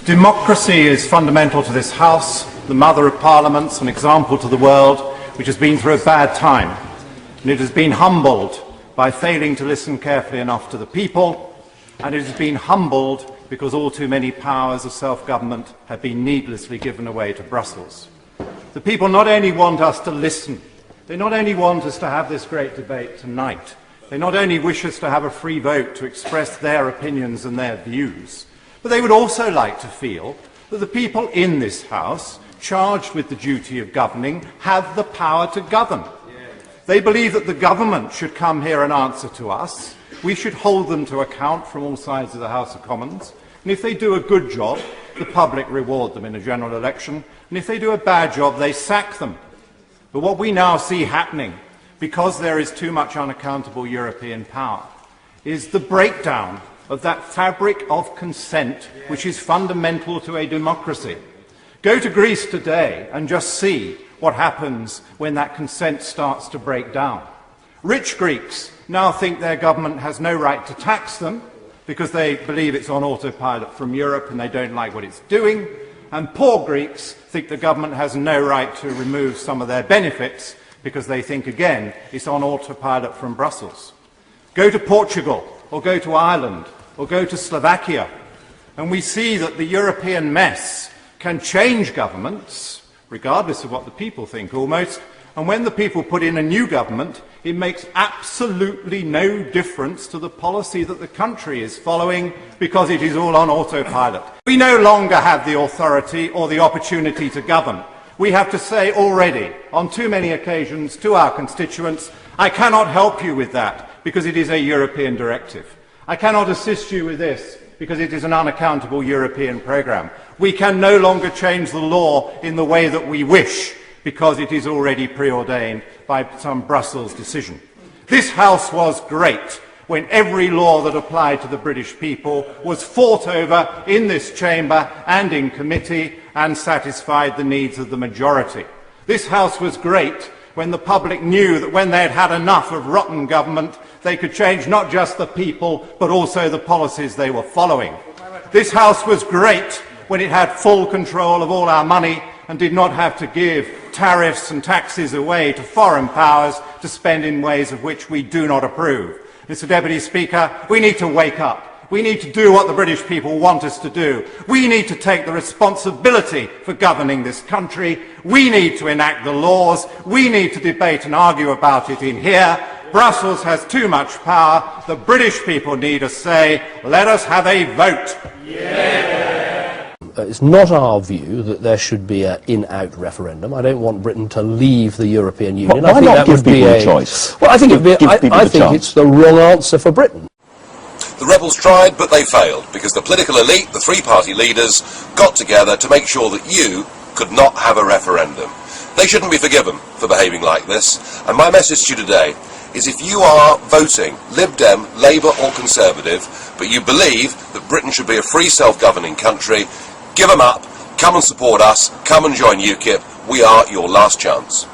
Democracy is fundamental to this House, the mother of parliaments, an example to the world, which has been through a bad time. And it has been humbled by failing to listen carefully enough to the people, and it has been humbled because all too many powers of self-government have been needlessly given away to Brussels. The people not only want us to listen, they not only want us to have this great debate tonight, they not only wish us to have a free vote to express their opinions and their views, but they would also like to feel that the people in this House, charged with the duty of governing, have the power to govern. They believe that the government should come here and answer to us. We should hold them to account from all sides of the House of Commons. And if they do a good job, the public reward them in a general election. And if they do a bad job, they sack them. But what we now see happening, because there is too much unaccountable European power, is the breakdown of that fabric of consent which is fundamental to a democracy. Go to Greece today and just see what happens when that consent starts to break down. Rich Greeks now think their government has no right to tax them because they believe it's on autopilot from Europe and they don't like what it's doing. And poor Greeks think the government has no right to remove some of their benefits because they think, again, it's on autopilot from Brussels. Go to Portugal, or go to Ireland, or go to Slovakia, and we see that the European mess can change governments, regardless of what the people think almost, and when the people put in a new government, it makes absolutely no difference to the policy that the country is following because it is all on autopilot. We no longer have the authority or the opportunity to govern. We have to say already, on too many occasions, to our constituents, I cannot help you with that because it is a European directive. I cannot assist you with this because it is an unaccountable European programme. We can no longer change the law in the way that we wish because it is already preordained by some Brussels decision. This House was great when every law that applied to the British people was fought over in this chamber and in committee and satisfied the needs of the majority. This House was great when the public knew that when they had had enough of rotten government, they could change not just the people, but also the policies they were following. This House was great when it had full control of all our money and did not have to give tariffs and taxes away to foreign powers to spend in ways of which we do not approve. Mr. Deputy Speaker, we need to wake up. We need to do what the British people want us to do. We need to take the responsibility for governing this country. We need to enact the laws. We need to debate and argue about it in here. Brussels has too much power. The British people need a say. Let us have a vote. It's not our view that there should be an in-out referendum. I don't want Britain to leave the European Union. Why I think not that give would be people a choice? Well, I think I think it's the wrong answer for Britain. The rebels tried, but they failed, because the political elite, the three-party leaders, got together to make sure that you could not have a referendum. They shouldn't be forgiven for behaving like this, and my message to you today is if you are voting Lib Dem, Labour or Conservative, but you believe that Britain should be a free self-governing country, give them up, come and support us, come and join UKIP. We are your last chance.